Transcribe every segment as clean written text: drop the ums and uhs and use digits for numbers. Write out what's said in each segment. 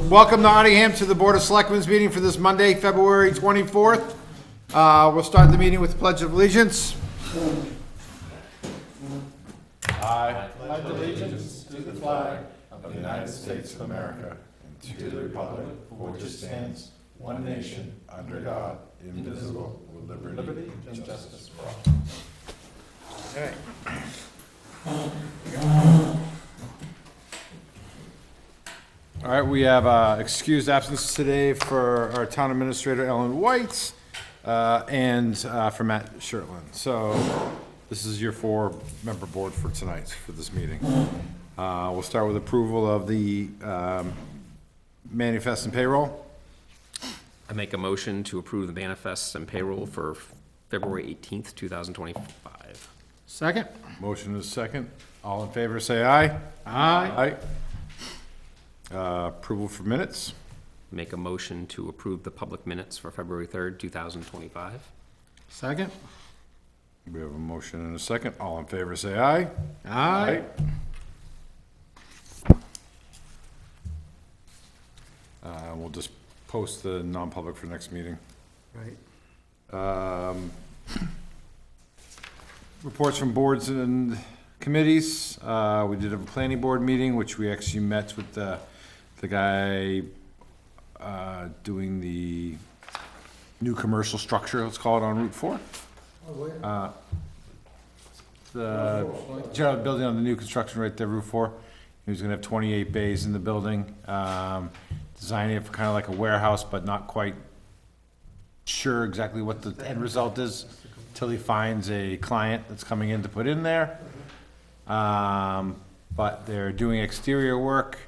Welcome Nottingham to the Board of Selectmen's meeting for this Monday, February 24th. We'll start the meeting with the Pledge of Allegiance. I pledge allegiance to the flag of the United States of America and to the republic for which it stands, one nation, under God, indivisible, with liberty and justice for all. Okay. All right, we have excused absence today for our town administrator, Ellen White, and for Matt Shirtland. So this is your 4-member board for tonight, for this meeting. We'll start with approval of the manifest and payroll. I make a motion to approve the manifests and payroll for February 18th, 2025. Second. Motion is second. All in favor, say aye. Aye. Approval for minutes. Make a motion to approve the public minutes for February 3rd, 2025. Second. We have a motion and a second. All in favor, say aye. Aye. We'll just post the non-public for next meeting. Right. Reports from boards and committees. We did have a planning board meeting, which we actually met with the guy doing the new commercial structure, let's call it, on Route 4. The general building on the new construction right there, Route 4. He was gonna have 28 bays in the building. Designing it for kind of like a warehouse, but not quite sure exactly what the end result is till he finds a client that's coming in to put in there. But they're doing exterior work,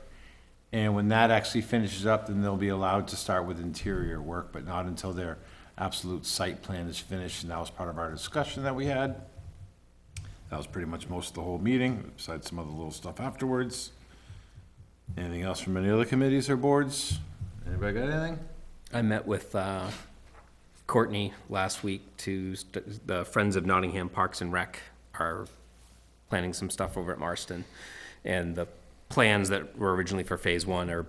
and when that actually finishes up, then they'll be allowed to start with interior work, but not until their absolute site plan is finished, and that was part of our discussion that we had. That was pretty much most of the whole meeting, besides some other little stuff afterwards. Anything else from any other committees or boards? Anybody got anything? I met with Courtney last week the Friends of Nottingham Parks and Rec are planning some stuff over at Marston. And the plans that were originally for phase 1 or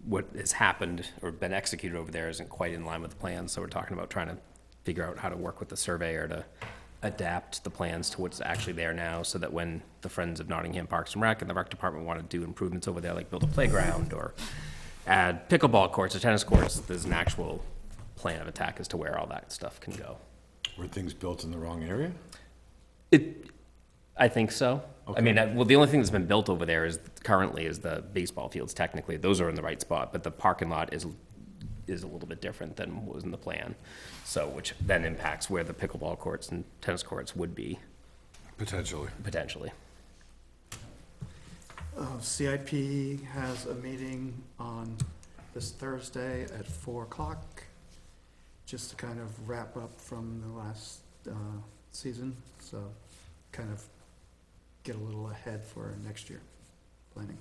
what has happened or been executed over there isn't quite in line with the plans. So we're talking about trying to figure out how to work with the surveyor to adapt the plans to what's actually there now, so that when the Friends of Nottingham Parks and Rec and the Rec Department want to do improvements over there, like build a playground or add pickleball courts or tennis courts, there's an actual plan of attack as to where all that stuff can go. Were things built in the wrong area? I think so. Okay. I mean, well, the only thing that's been built over there currently is the baseball fields. Technically, those are in the right spot, but the parking lot is a little bit different than what was in the plan. So, which then impacts where the pickleball courts and tennis courts would be. Potentially. CIP has a meeting on this Thursday at 4 o'clock, just to kind of wrap up from the last season. So kind of get a little ahead for next year planning.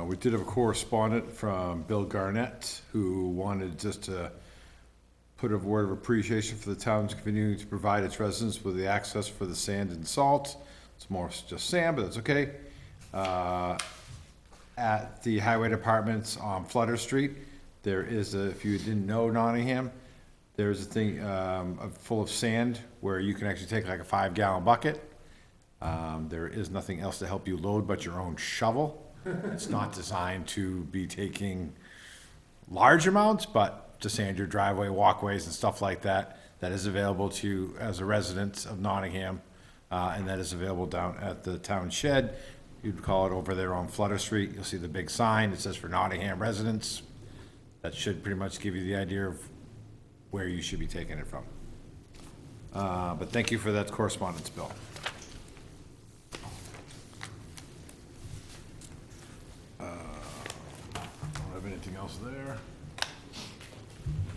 We did have a correspondent from Bill Garnett who wanted just to put a word of appreciation for the town's continuing to provide its residents with the access for the sand and salt. It's more just sand, but that's okay. At the highway departments on Flutter Street, there is if you didn't know Nottingham, there's a thing full of sand where you can actually take like a 5-gallon bucket. There is nothing else to help you load but your own shovel. It's not designed to be taking large amounts, but to sand your driveway, walkways, and stuff like that. That is available to you as a resident of Nottingham, and that is available down at the town shed. You'd call it over there on Flutter Street. You'll see the big sign that says for Nottingham residents. That should pretty much give you the idea of where you should be taking it from. But thank you for that correspondence, Bill. Don't have anything else there.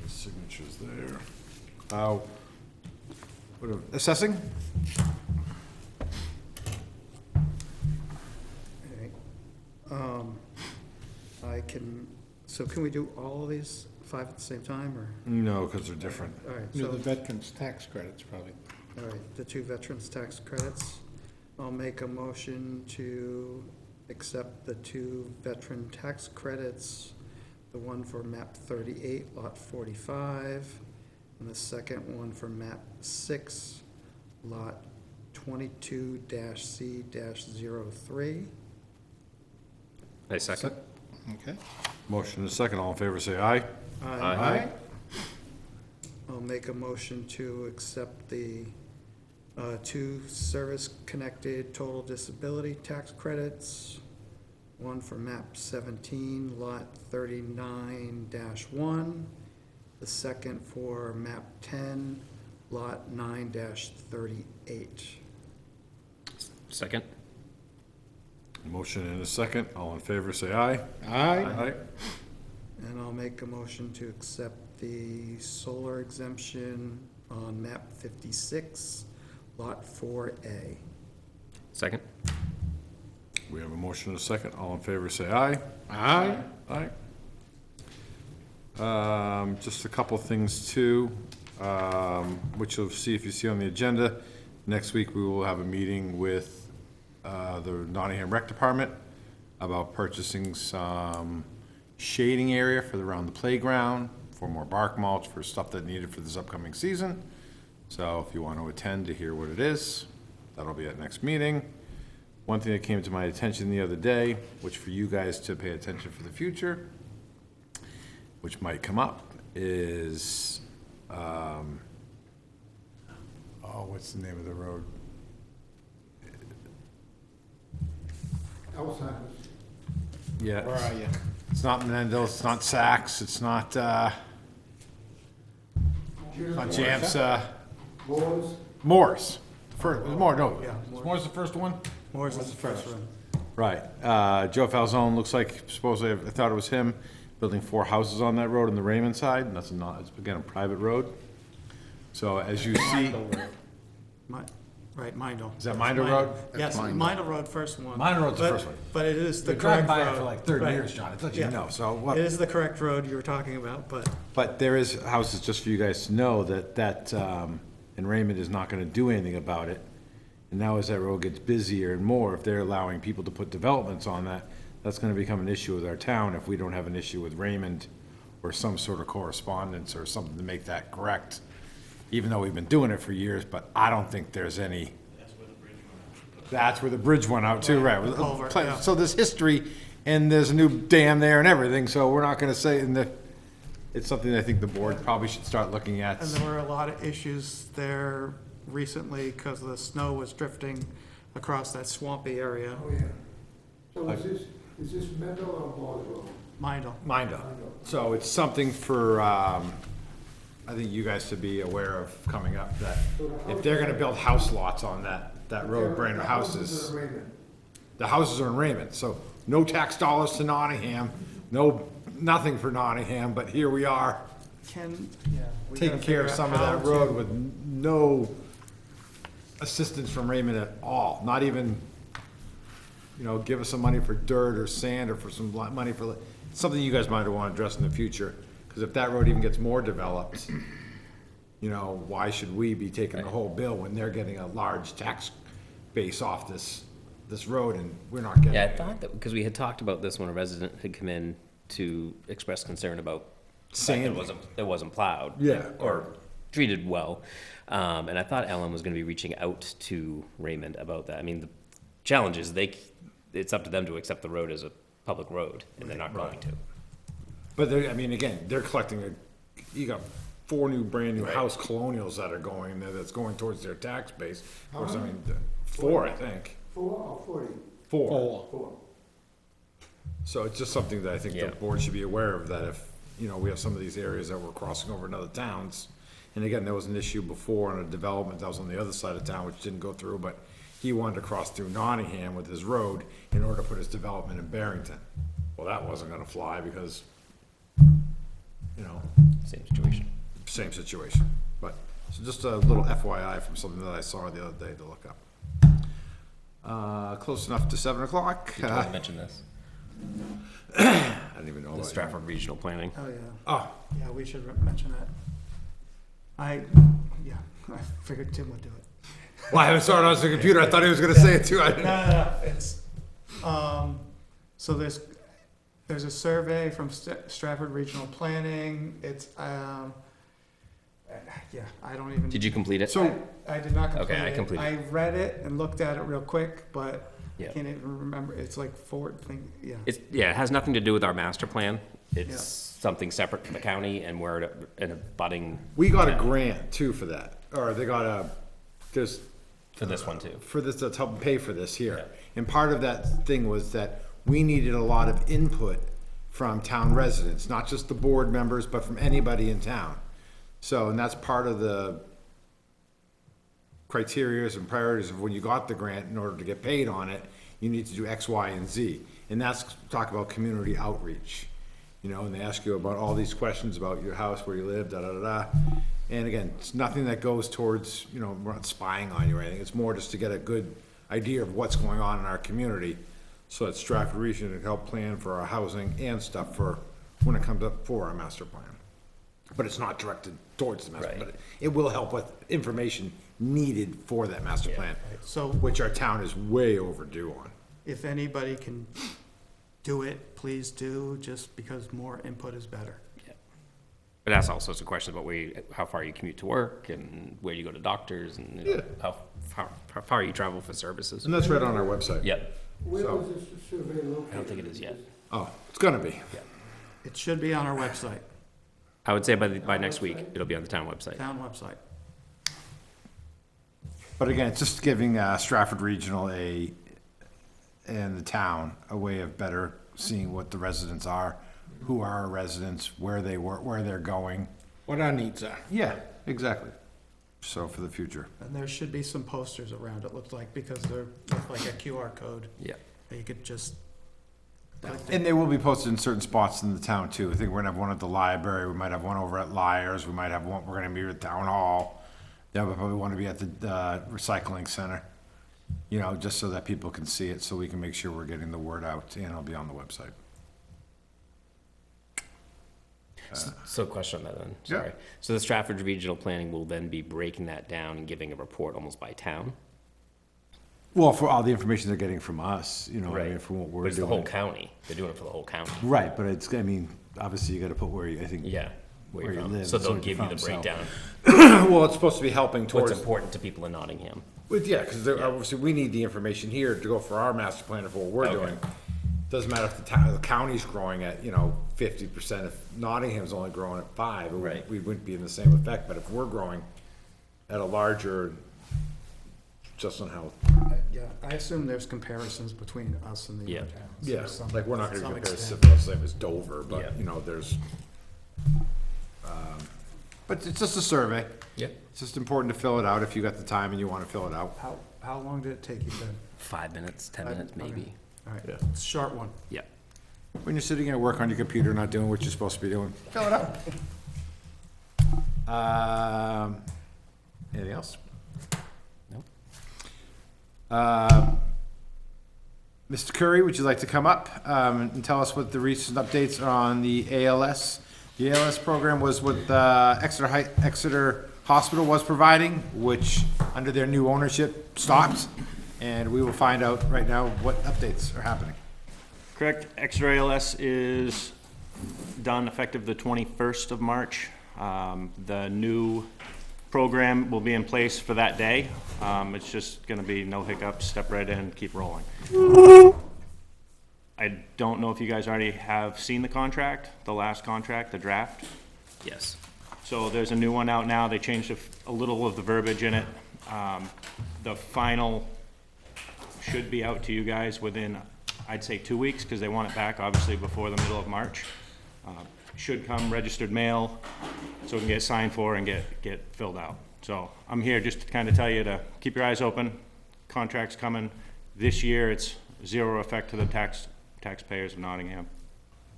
Signatures there. Assessing? So can we do all of these 5 at the same time, or? No, because they're different. All right, You know, so, the veterans' tax credits probably. all right, the 2 veterans tax credits. I'll make a motion to accept the 2 veteran tax credits, the one for map 38, lot 45, and the second one for map 6, lot 22-C-03. I second. Okay. Motion and a second, all in favor, say aye. Aye. I'll make a motion to accept the 2 service-connected total disability tax credits, one for map 17, lot 39-1, the second for map 10, lot 9-38. Second. Motion and a second, all in favor, say aye. Aye. And I'll make a motion to accept the solar exemption on map 56, lot 4A. Second. We have a motion and a second, all in favor, say aye. Aye. Aye. Just a couple things too, which you'll see if you see on the agenda. Next week, we will have a meeting with the Nottingham Rec Department about purchasing some shading area for around the playground, for more bark mulch, for stuff that needed for this upcoming season. So if you want to attend to hear what it is, that'll be at next meeting. One thing that came to my attention the other day, which for you guys to pay attention for the future, which might come up, is, what's the name of the road? Yeah. Where are you? It's not Menendez, it's not Saks, it's not Jamsa. Moore's. First, Moore, no, Yeah, Moore's the first one? Moore's is the first one. Right. Joe Falzone, looks like supposedly, I thought it was him, building 4 houses on that road on the Raymond side, and that's not, it's again a private road. So as you see, Right, Mindle. Is that Mindle Road? Yes, Mindle. Mindle Road, first one. Mindle Road's the But- first one. But it is the you drive correct road. by it for like 30 Right. years, John, it lets you Yeah. know, so what? It is the correct road you were talking about, But there is houses, just for you guys to know, that and Raymond is not gonna do anything about it. And now as that road gets busier and more, if they're allowing people to put developments on that, that's gonna become an issue with our town if we don't have an issue with Raymond or some sort of correspondence or something to make that correct. Even though we've been doing it for years, but I don't think there's any. That's where the bridge went out too, right? The culvert, yeah. So there's history, and there's a new dam there and everything, so we're not gonna say, it's something I think the board probably should start looking at. and there were a lot of issues there recently because the snow was drifting across that swampy area. Oh, yeah. So is this Mendel or Moore's Road? Mindle. Minda. So it's something for, I think you guys to be aware of coming up, that if they're gonna build house lots on that road, brand new houses. The Raymond. The houses are in Raymond, so no tax dollars to Nottingham, nothing for Nottingham, but here we are, We gotta taking care of figure some out of how that road to- with no assistance from Raymond at all, not even, give us some money for dirt or sand or for some money for, something you guys might want to address in the future, because if that road even gets more developed, why should we be taking the whole bill when they're getting a large tax base off this road and we're not getting Yeah, I it? thought that, because we had talked about this when a resident had come in to express concern about the fact that Sand. it wasn't plowed. Yeah. Or treated well. And I thought Ellen was gonna be reaching out to Raymond about that. I mean, the challenge is it's up to them to accept the road as a public road, and they're not going to. But again, they're collecting you got 4 new, brand new house colonials that are going there, that's going towards their tax base. Of course, 4, I think. 4 or 40? 4. 4. So it's just something that I think the Yeah. board should be aware of, that if, we have some of these areas that we're crossing over in other towns. And again, there was an issue before on a development that was on the other side of town, which didn't go through, but he wanted to cross through Nottingham with his road in order to put his development in Barrington. Well, that wasn't gonna fly because, Same situation. same situation. But, so just a little FYI from something that I saw the other day to look up. Close enough to 7 o'clock. Did you want to mention this? I didn't even know. The about it. Stratford Regional Planning. Oh, yeah. Oh, Yeah, we should mention that. I figured Tim would do it. well, I haven't saw it on the computer. I thought he was gonna say it too. I didn't. No, it's So there's a survey from Stratford Regional Planning. It's, yeah, I don't even. Did you complete it? So- I did not complete it. Okay, I completed it. I read it and looked at it real quick, but I Yeah. can't even remember. It's like forward thing, yeah. Yeah, it has nothing to do with our master plan. Yeah. It's something separate from the county, and we're in a budding. We got a town grant too for that, or they got there's, for this one too. for this, to help pay for this here. Yeah. And part of that thing was that we needed a lot of input from town residents, not just the board members, but from anybody in town. So, and that's part of the criterias and priorities of when you got the grant, in order to get paid on it, you need to do X, Y, and Z. And that's, talk about community outreach, you know, and they ask you about all these questions about your house, where you live, da-da-da-da. And again, it's nothing that goes towards, you know, we're not spying on you or anything, it's more just to get a good idea of what's going on in our community, so that Stratford Region can help plan for our housing and stuff for, when it comes up for our master plan. But it's not directed towards the master, Right. but it will help with information needed for that master Yeah. plan, So which our town is way overdue on. if anybody can do it, please do, just because more input is better. But that's all sorts of questions about how far you commute to work and where you go to doctors and you know, how far you travel for services. And that's right on our website. Yep. Where was this survey located? I don't think it is yet. Oh, it's gonna be. It should be on our website, I would say by next week, it'll be on the town website. town website. But again, it's just giving Stratford Regional and the town a way of better seeing what the residents are, who are our residents, where they work, where they're going. What our needs are. Yeah, exactly. So for the future. And there should be some posters around, it looks like, because they're look like a QR code Yeah. that you could just. And they will be posted in certain spots in the town too. I think we're gonna have one at the library, we might have one over at Liars, we might have one, we're gonna be at Town Hall. Then we probably wanna be at the recycling center, you know, just so that people can see it, so we can make sure we're getting the word out, and it'll be on the website. So question on that then, Yeah. sorry. So the Stratford Regional Planning will then be breaking that down and giving a report almost by town? Well, for all the information they're getting from us, you know, I mean, from what But we're it's the whole doing. county. They're doing it for the whole county. Right, but it's, I mean, obviously you gotta put where you, I think. Yeah. Where you from. live So and they'll what give you're you the from, so- breakdown, Well, it's supposed to be helping what's towards, important to people in Nottingham. yeah, cause obviously we need the information here to go for our master plan for what we're Okay. doing. Doesn't matter if the county's growing at, you know, 50%, if Nottingham's only growing at 5, Right. we wouldn't be in the same effect, but if we're growing at a larger, just on how, Yeah, I assume there's comparisons between us and the Yeah. other towns. yeah, There's some- like, we're not to gonna some compare extent. Civil, same as Dover, Yeah. but, you know, there's, but it's just a survey. Yeah. It's just important to fill it out if you got the time and you wanna fill it out. How long did it take you then? 5 minutes, 10 minutes, Okay. maybe. All right, Yeah. it's a short one. Yeah. When you're sitting at work on your computer, not doing what you're supposed to be doing, fill it out. Anything else? Nope. Mr. Curry, would you like to come up and tell us what the recent updates are on the ALS? The ALS program was what Exeter Hospital was providing, which, under their new ownership, stopped. And we will find out right now what updates are happening. Correct. Exeter ALS is done effective the 21st of March. The new program will be in place for that day. It's just going to be no hiccups, step right in, keep rolling. I don't know if you guys already have seen the contract, the last contract, the draft. Yes. So there's a new one out now. They changed a little of the verbiage in it. The final should be out to you guys within, I'd say, 2 weeks, because they want it back, obviously, before the middle of March. Should come registered mail, so we can get signed for and get filled out. So I'm here just to kind of tell you to keep your eyes open. Contract's coming. This year, it's zero effect to the taxpayers of Nottingham.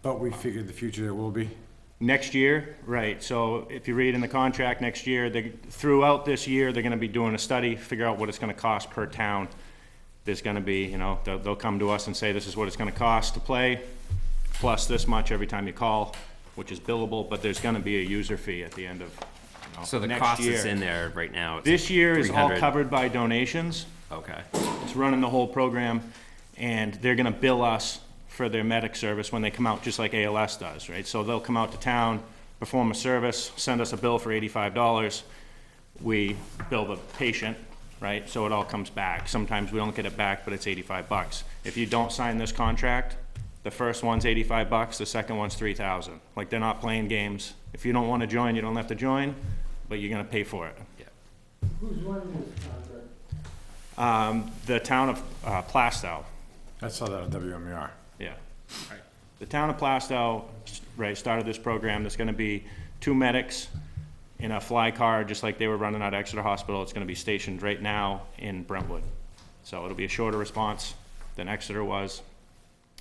But we figured the future there will be. Next year, right, so if you read in the contract, next year, throughout this year, they're gonna be doing a study, figure out what it's gonna cost per town. There's gonna be, you know, they'll come to us and say, this is what it's gonna cost to play, plus this much every time you call, which is billable, but there's gonna be a user fee at the end of, you know, So the next cost year. is in there right now. It's This year is all 300. covered by donations. Okay. It's running the whole program, and they're gonna bill us for their medic service when they come out, just like ALS does, right? So they'll come out to town, perform a service, send us a bill for $85. We bill the patient, right? So it all comes back. Sometimes we don't get it back, but it's $85. If you don't sign this contract, the first one's $85, the second one's $3,000. Like, they're not playing games. If you don't wanna join, you don't have to join, but you're gonna pay for it. Who's running this contract? The town of Plastow, I saw that on WMER. yeah. The town of Plastow, right, started this program. There's gonna be 2 medics in a fly car, just like they were running out of Exeter Hospital. It's gonna be stationed right now in Brentwood. So it'll be a shorter response than Exeter was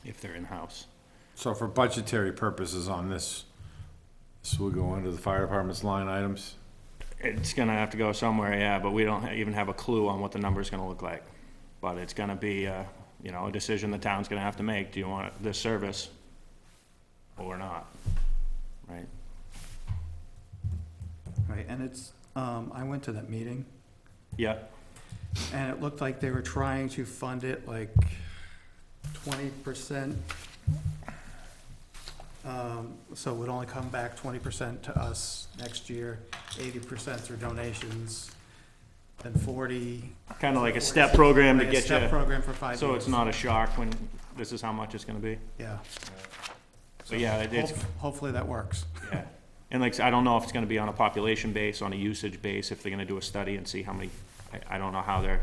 if they're in-house. So for budgetary purposes on this will go into the fire department's line items? It's gonna have to go somewhere, yeah, but we don't even have a clue on what the number's gonna look like. But it's gonna be, you know, a decision the town's gonna have to make. Do you want this service or not? Right? Right, and it's, I went to that meeting, Yeah, and it looked like they were trying to fund it like 20%. So it would only come back 20% to us next year, 80% through donations, then 40. kinda like a step program to like a get step you, program for 5 years. so it's not a shock when this is how much it's gonna be. Yeah. So yeah, it's, Hopefully that works. yeah. And like, I don't know if it's gonna be on a population base, on a usage base, if they're gonna do a study and see how many, I don't know how they're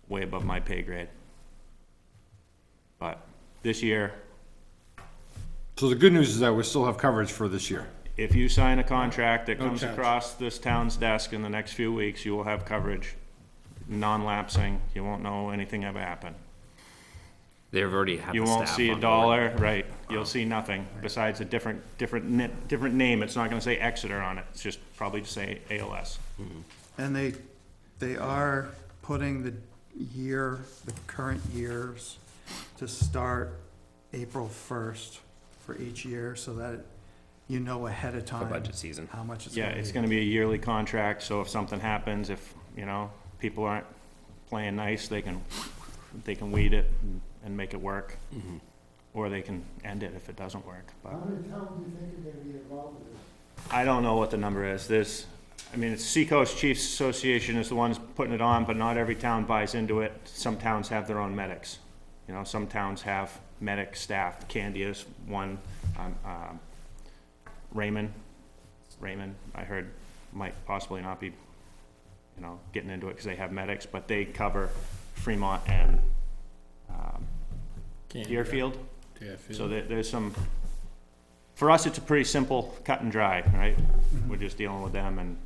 way above my pay grade. But this year, So the good news is that we still have coverage for this year. if you sign a contract that No comes charge. across this town's desk in the next few weeks, you will have coverage, non-lapsing, you won't know anything ever happened. They've already had You the won't staff see a on board. dollar, right, you'll see nothing, besides a different name, it's not gonna say Exeter on it, it's just probably just say ALS. And they are putting the current years to start April 1st for each year, so that you know ahead of time. budget season. How much it's Yeah, gonna be. it's gonna be a yearly contract, so if something happens, if, you know, people aren't playing nice, they can weed it and make it work. Or they can end it if it doesn't work, but. How many towns do you think are gonna be involved with this? I don't know what the number is. It's Seacoast Chiefs Association is the ones putting it on, but not every town buys into it. Some towns have their own medics. You know, some towns have medic staff. Candia's one, Raymond, I heard might possibly not be, you know, getting into it because they have medics, but they cover Fremont and, Deerfield. So there's some, for us, it's a pretty simple cut and dry, right? We're just dealing with them, and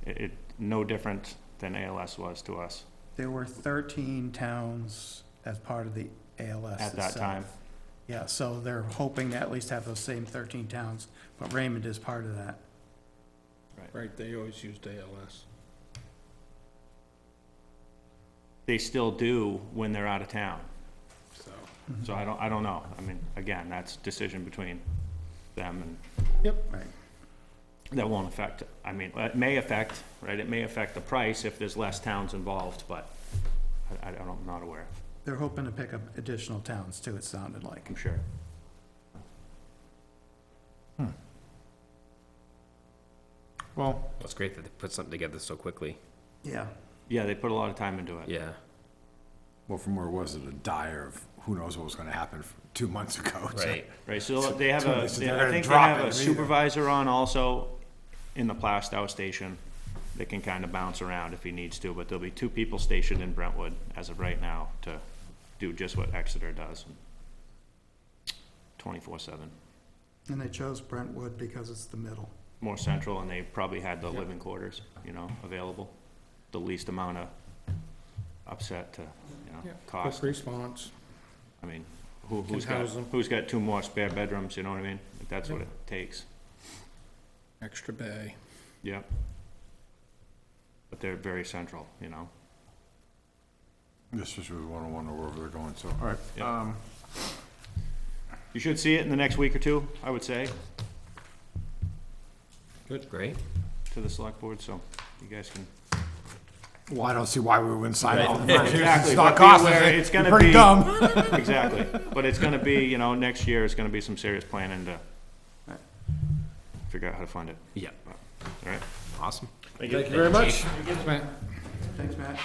it no different than ALS was to us There were 13 towns as part of the ALS at that itself. time. Yeah, so they're hoping to at least have those same 13 towns, but Raymond is part of that. Right, they always used ALS. They still do when they're out of town. So, So I don't know. I mean, again, that's decision between them, and Right. that won't affect, I mean, it may affect, right? It may affect the price if there's less towns involved, but I'm not aware of, They're hoping to pick up additional towns too, it sounded like. I'm sure. Well, It's great that they put something together so quickly. Yeah. Yeah, they put a lot of time into it. Yeah. well, from where was it, a dire of who knows what was gonna happen 2 months ago. so- Right. Right, so they have So they're I gonna think they drop have it a immediately. supervisor on also in the Plastow station that can kind of bounce around if he needs to, but there'll be 2 people stationed in Brentwood as of right now to do just what Exeter does. 24/7. And they chose Brentwood because it's the middle. More central, and they probably had the living quarters, you know, available. The least amount of upset to, you know, cost. quick response. I mean, who's Can got, house them. who's got 2 more spare bedrooms, you know what I mean? Like, that's what it takes. Extra bay. Yep. But they're very central, you know? This was one wherever they're going, so, all right. Yeah. You should see it in the next week or 2, I would say, Great. to the select board, so you guys can Well, I don't see why we wouldn't sign it for the first year. Exactly, It's not but be costing aware, us. it's gonna Pretty be- dumb. Exactly, but it's gonna be, you know, next year, it's gonna be some serious planning to figure out how to fund it, Yeah, all right? awesome. Thank you very much. Thanks, Matt.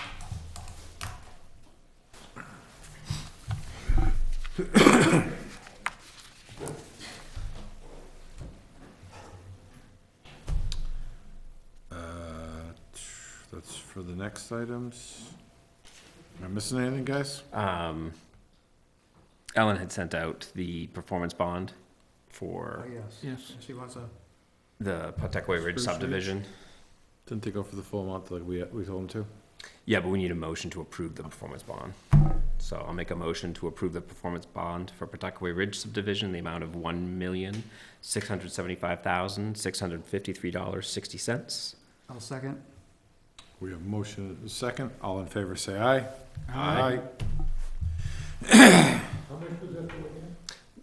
That's for the next items. Am I missing anything, guys? Ellen had sent out the performance bond Oh, for yes. She wants a, the Pawtucket Ridge Spruce subdivision. Didn't they go for the full amount like we told them to? Yeah, but we need a motion to approve the performance bond. So I'll make a motion to approve the performance bond for Pawtucket Ridge subdivision, in the amount of $1,675,653.60. I'll second. We have a motion and a second. All in favor, say aye. Aye. How much was that for again?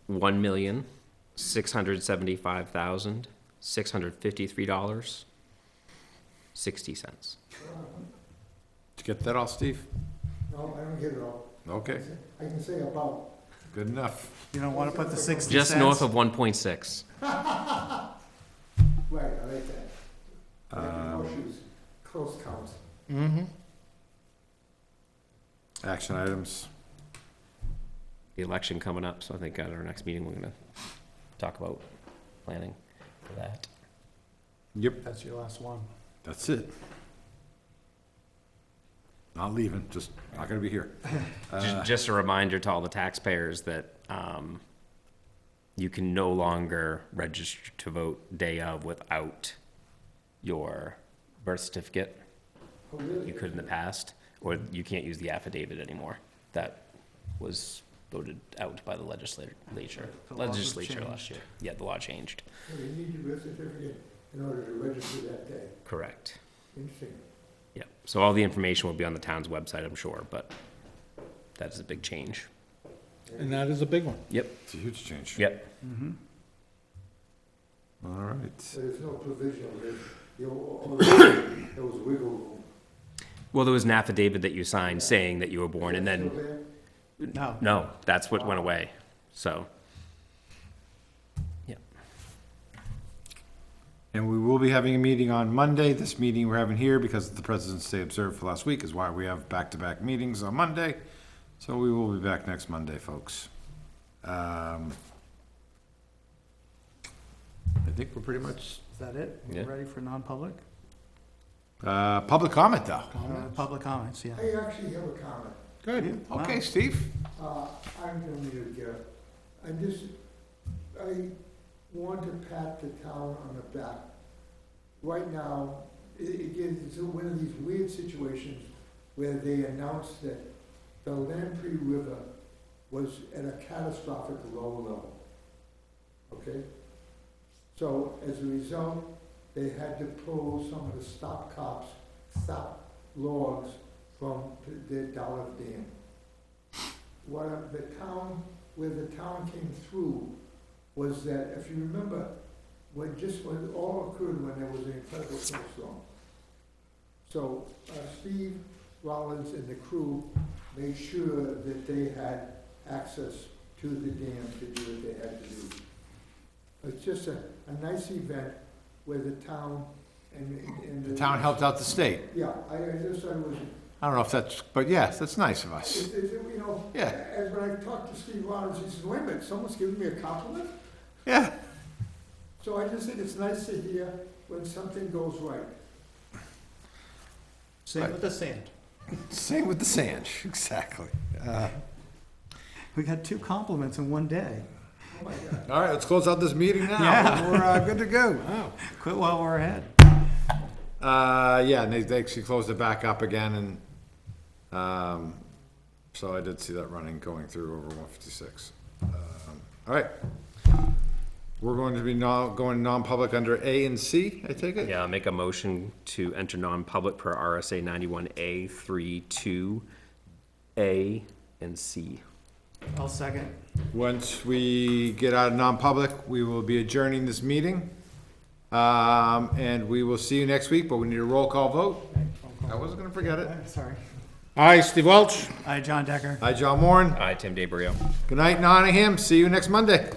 $1,675,653.60. Did you get that all, Steve? No, I don't get it all. Okay, I can say about. good enough. You don't want to put the 60 Just cents? north of 1.6. Right, I like that. Like horseshoes, close counts. Action items. The election coming up, so I think at our next meeting, we're gonna talk about planning for that. Yep, That's your last one. that's it. Not leaving, just not gonna be here. Just a reminder to all the taxpayers that you can no longer register to vote day of without your birth certificate. Oh, really? You could in the past, or you can't use the affidavit anymore. That was voted out by the legislature The laws have legislature last changed. year. Yeah, the law changed. So you need your birth certificate in order to register that day. Correct. Interesting. Yeah. So all the information will be on the town's website, I'm sure, but that's a big change. And that is a big one. Yep. It's a huge change. Yep. All right. So there's no provisional, there was wiggle room. Well, there was an affidavit that you signed saying that you were born, and then, Still there? No. no, that's what went away, so. Yeah. And we will be having a meeting on Monday. This meeting we're having here, because of the President's Day observed for last week, is why we have back-to-back meetings on Monday. So we will be back next Monday, folks. I think we're pretty much, Is that it? Yeah. Ready for non-public? public comment, though. Public comments, yeah. I actually have a comment. Good. Wow. Okay, Steve. I'm gonna need to get, I want to pat the town on the back. Right now, it's one of these weird situations where they announced that the Lamprey River was at a catastrophic low level. Okay? So as a result, they had to pull some of the stop logs from the Dollar Dam. Where the town came through was that, if you remember, when it all occurred when there was an incredible snowstorm. So Steve Rollins and the crew made sure that they had access to the dam to do what they had to do. It's just a nice event where the town and The town helped out the state. Yeah, I just thought it was, I don't know if that's, but yes, that's nice of us. you know, Yeah. as when I talked to Steve Rollins, he says, wait a minute, someone's giving me a compliment? Yeah. So I just think it's nice to hear when something goes right. Same with the sand. Same with the sand, exactly. We got 2 compliments in one day. Oh my God. All right, let's close out this meeing now. Yeah. We're good to go. Quit while we're ahead. Yeah, and they actually closed it back up again, and, so I did see that running, going through over 156. All right. We're going to be going non-public under A and C, I take it? Yeah, I'll make a motion to enter non-public per RSA 91A 3, 2A and C. I'll second. Once we get out of non-public, we will be adjourning this meeting. And we will see you next week, but we need a roll call vote. Phone I wasn't gonna forget it. Sorry. Hi, Steve Welch. Hi, John Decker. Hi, John Moran. Hi, Tim DeBrio. Good night, Nottingham. See you next Monday.